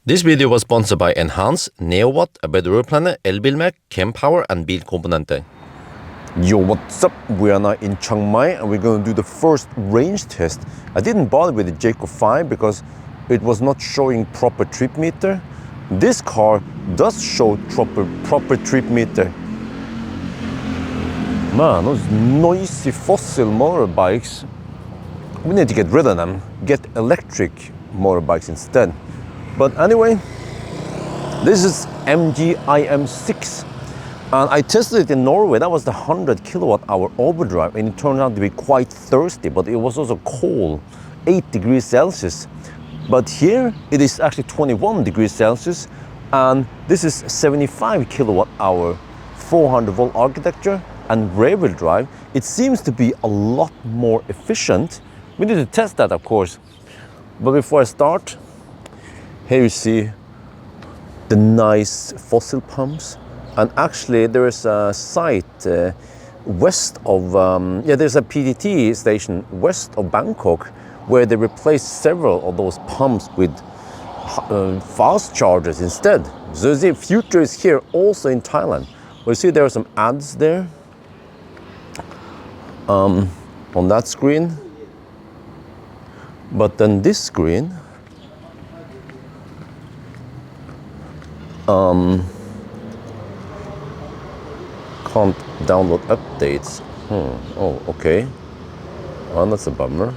This video was sponsored by Enhance, Neowatt, A Better Road Planner, Elbilmek, Kempower and Bilkomponenter. Yo, what's up? We are now in Chiang Mai and we're going to do the first range test. I didn't bother with the Jaco 5 because it was not showing proper trip meter. This car does show proper trip meter. Man, those noisy fossil motorbikes, we need to get rid of them, get electric motorbikes instead. But anyway, this is MG IM6 and I tested it in Norway. That was the 100 kilowatt hour overdrive and it turned out to be quite thirsty, but it was also cold, 8 degrees Celsius. But here it is actually 21 degrees Celsius and this is 75 kilowatt hour, 400 volt architecture and rear wheel drive. It seems to be a lot more efficient. We need to test that, of course. But before I start, here you see the nice fossil pumps. And actually there is a site west of, there's a PTT station west of Bangkok where they replaced several of those pumps with fast chargers instead. So the future is here also in Thailand. Well, you see there are some ads there on that screen. But then this screen, can't download updates. Oh, okay. Oh, that's a bummer.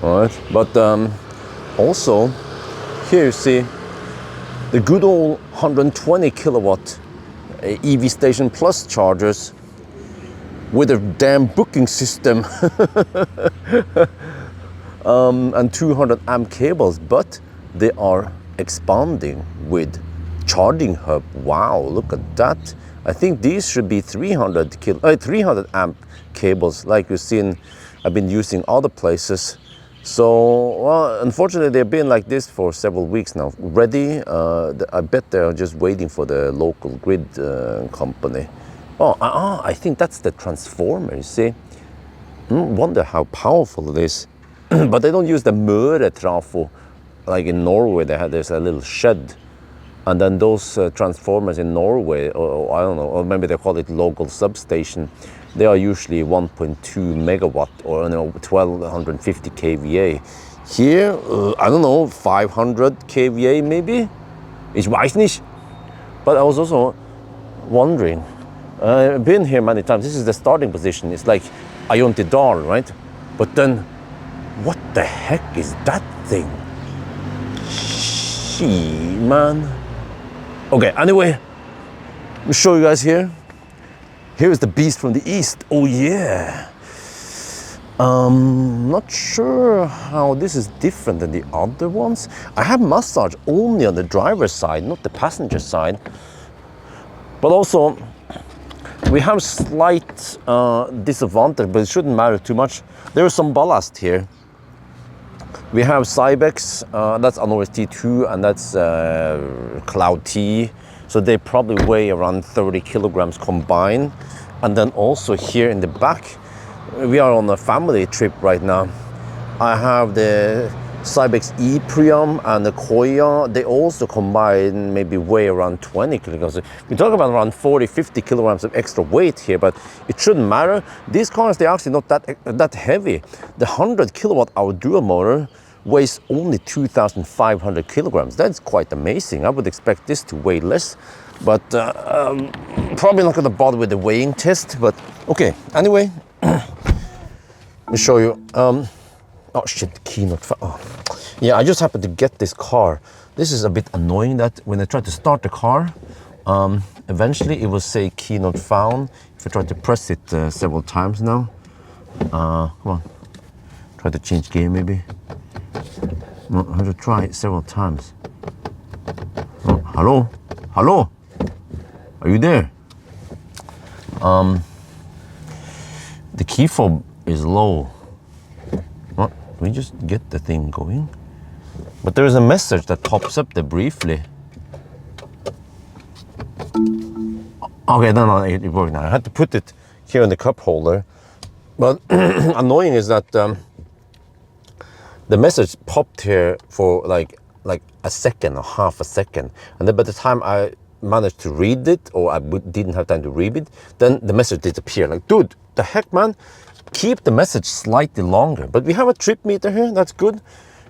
All right, but also here you see the good old 120 kilowatt EV Station Plus chargers with a damn booking system and 200 amp cables, but they are expanding with charging hub. Wow, look at that. I think these should be 300 amp cables like you've seen I've been using other places. So, well, unfortunately they've been like this for several weeks now. Ready, I bet they're just waiting for the local grid company. I think that's the transformer, you see. Wonder how powerful it is. But they don't use the Møre trafo like in Norway. There's a little shed. And then those transformers in Norway, or I don't know, or maybe they call it local substation, they are usually 1.2 megawatt or 1250 kVA. Here, I don't know, 500 kVA maybe? Ich weiß nicht. But I was also wondering, I've been here many times, this is the starting position, it's like Ioniq, right? But then, what the heck is that thing? Shit, man. Okay, anyway, let me show you guys here. Here is the beast from the east. Oh yeah. Not sure how this is different than the other ones. I have massage only on the driver's side, not the passenger side. But also, we have slight disadvantage, but it shouldn't matter too much. There is some ballast here. We have Cybex, that's Anoris T2 and that's Cloud T. So they probably weigh around 30 kilograms combined. And then also here in the back, we are on a family trip right now. I have the Cybex E-Priam and the Koya. They also combine maybe weigh around 20 kilograms. We talk about around 40-50 kilograms of extra weight here, but it shouldn't matter. These cars, they're actually not that heavy. The 100 kilowatt hour dual motor weighs only 2,500 kilograms. That's quite amazing. I would expect this to weigh less, but probably not gonna bother with the weighing test, but okay. Anyway, let me show you. Oh shit, key not found. Oh. Yeah, I just happened to get this car. This is a bit annoying that when I try to start the car, eventually it will say key not found. If I try to press it several times now. Come on, try to change gear maybe. No, I have to try it several times. Oh, hello? Hello? Are you there? The key fob is low. Well, we just get the thing going. But there is a message that pops up there briefly. Okay, no, it worked now. I had to put it here in the cup holder. But annoying is that the message popped here for like like a second or half a second. And then by the time I managed to read it, or I didn't have time to read it, then the message disappeared. Like, dude, the heck, man? Keep the message slightly longer. But we have a trip meter here, that's good.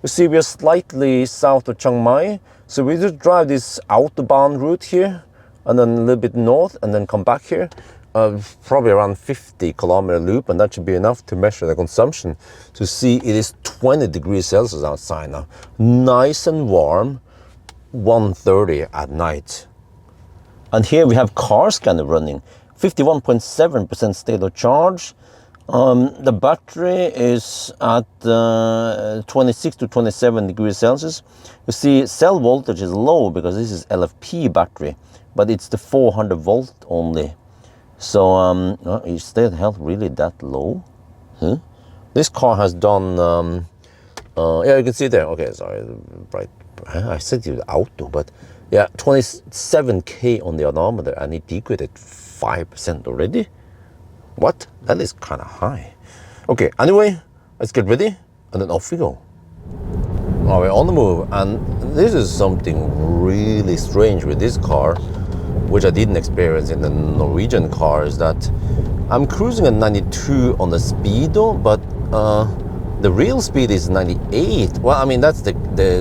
You see, we are slightly south of Chiang Mai. So we just drive this Autobahn route here, and then a little bit north, and then come back here. Probably around 50 kilometer loop, and that should be enough to measure the consumption. To see it is 20 degrees Celsius outside now. Nice and warm, 1:30 at night. And here we have car scanner running, 51.7% state of charge. The battery is at 26 to 27 degrees Celsius. You see, cell voltage is low because this is LFP battery, but it's the 400 volt only. So, is state of health really that low? Huh? This car has done, yeah, you can see there. Okay, sorry, right. I said it was auto, but yeah, 27K on the odometer, and it degraded 5% already. What? That is kind of high. Okay, anyway, let's get ready, and then off we go. Now we're on the move, and this is something really strange with this car, which I didn't experience in the Norwegian car, is that I'm cruising at 92 on the speedo, but the real speed is 98. Well, I mean, that's the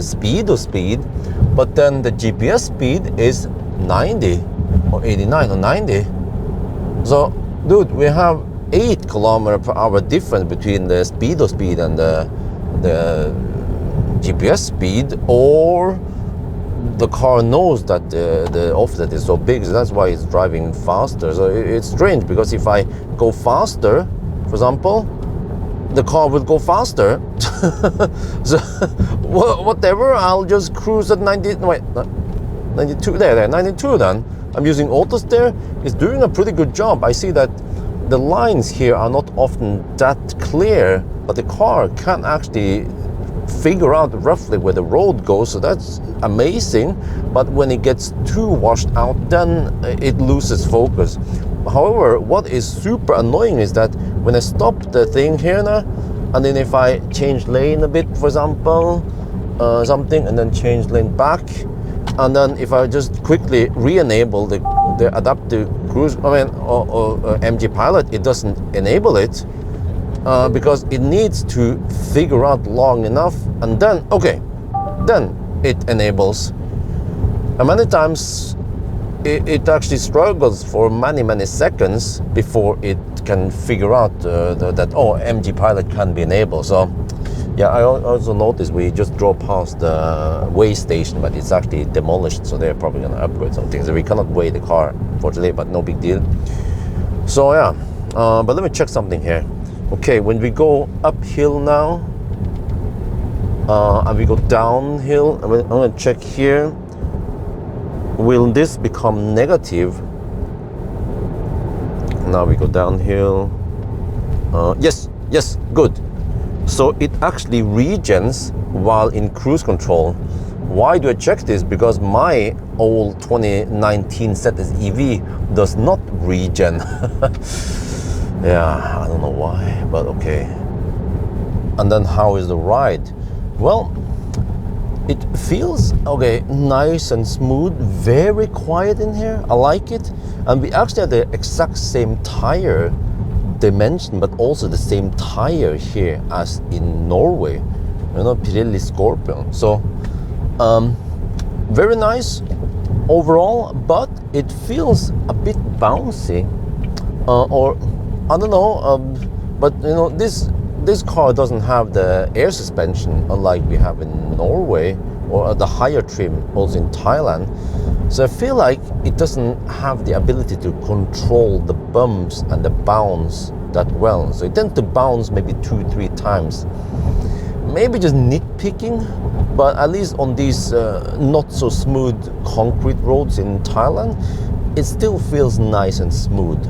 speedo speed, but then the GPS speed is 90 or 89 or 90. So, dude, we have 8 kilometer per hour difference between the speedo speed and the GPS speed, or the car knows that the offset is so big, so that's why it's driving faster. So it's strange, because if I go faster, for example, the car will go faster. So whatever, I'll just cruise at 90, wait, 92, there, 92 then. I'm using auto steer. It's doing a pretty good job. I see that the lines here are not often that clear, but the car can actually figure out roughly where the road goes, so that's amazing. But when it gets too washed out, then it loses focus. However, what is super annoying is that when I stop the thing here now, and then if I change lane a bit, for example, something, and then change lane back, and then if I just quickly re-enable the adaptive cruise, or MG Pilot, it doesn't enable it. Because it needs to figure out long enough, and then, okay, then it enables. And many times it actually struggles for many seconds before it can figure out that, oh, MG Pilot can be enabled. So yeah, I also noticed we just drove past the weigh station, but it's actually demolished, so they're probably going to upgrade some things. So we cannot weigh the car, fortunately, but no big deal. So yeah, but let me check something here. Okay, when we go uphill now, and we go downhill, I'm going to check here. Will this become negative? Now we go downhill. Yes, good. So it actually regens while in cruise control. Why do I check this? Because my old 2019 ZS EV does not regen. Yeah, I don't know why, but okay. And then how is the ride? Well, it feels, okay, nice and smooth, very quiet in here. I like it. And we actually have the exact same tire dimension, but also the same tire here as in Norway. You know, Pirelli Scorpion. So, very nice overall, but it feels a bit bouncy. Or, I don't know, but you know, this car doesn't have the air suspension, unlike we have in Norway, or the higher trim also in Thailand. So I feel like it doesn't have the ability to control the bumps and the bounce that well. So it tends to bounce maybe 2-3 times. Maybe just nitpicking, but at least on these not so smooth concrete roads in Thailand, it still feels nice and smooth.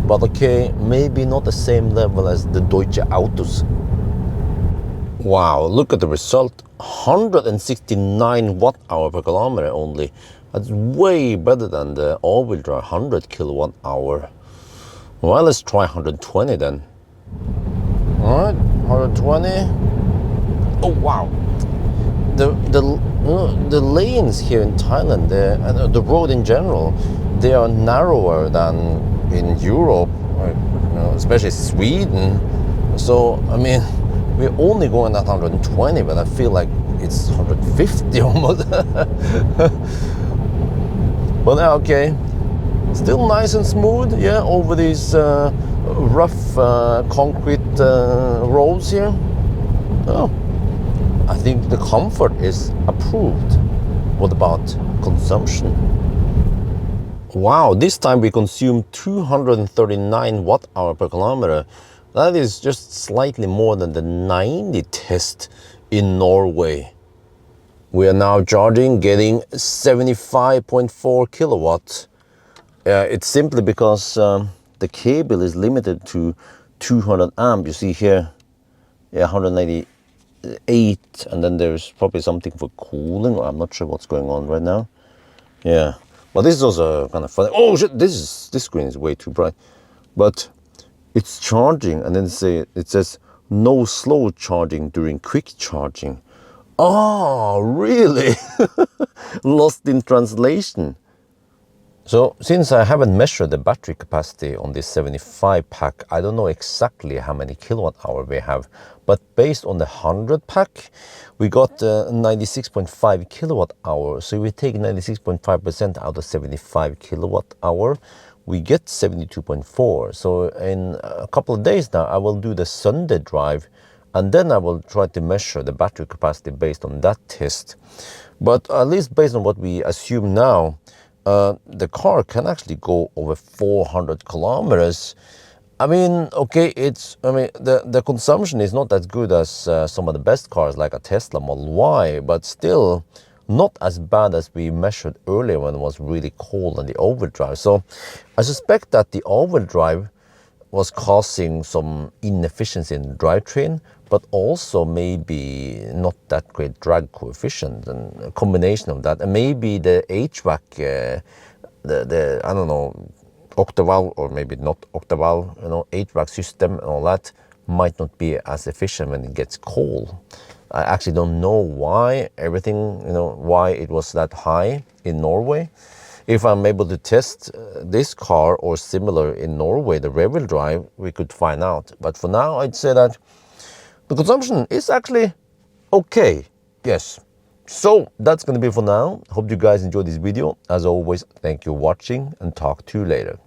But okay, maybe not the same level as the Deutsche Autos. Wow, look at the result. 169 watt-hour per kilometer only. That's way better than the all-wheel drive 100 kilowatt-hour. Well, let's try 120 then. All right, 120. Oh, wow. the lanes here in Thailand, the road in general, they are narrower than in Europe, or, especially Sweden. So I mean, we're only going at 120, but I feel like it's 150 almost. But okay, still nice and smooth, yeah, over these rough concrete roads here. Oh, I think the comfort is approved. What about consumption? Wow, this time we consumed 239 watt-hour per kilometer. That is just slightly more than the 90 test in Norway. We are now charging, getting 75.4 kilowatts. It's simply because the cable is limited to 200 amp. You see here, yeah, 198, and then there's probably something for cooling. I'm not sure what's going on right now. Yeah, but this is also kind of funny. Oh shit, this screen is way too bright. But it's charging, and then it says no slow charging during quick charging. Oh, really? Lost in translation. So since I haven't measured the battery capacity on this 75 pack, I don't know exactly how many kilowatt hour we have. But based on the 100 pack, we got 96.5 kilowatt hour. So we take 96.5% out of 75 kilowatt hour, we get 72.4. So in a couple of days now, I will do the Sunday drive, and then I will try to measure the battery capacity based on that test. But at least based on what we assume now, the car can actually go over 400 kilometers. I mean, okay, the consumption is not as good as some of the best cars like a Tesla Model Y, but still not as bad as we measured earlier when it was really cold on the overdrive. So I suspect that the overdrive was causing some inefficiency in the drivetrain, but also maybe not that great drag coefficient, and a combination of that, and maybe the HVAC, the I don't know, octaval or maybe not octaval, HVAC system and all that might not be as efficient when it gets cold. I actually don't know why why it was that high in Norway. If I'm able to test this car or similar in Norway, the rear-wheel drive, we could find out. But for now, I'd say that the consumption is actually okay. Yes. So that's going to be for now. Hope you guys enjoyed this video. As always, thank you for watching, and talk to you later.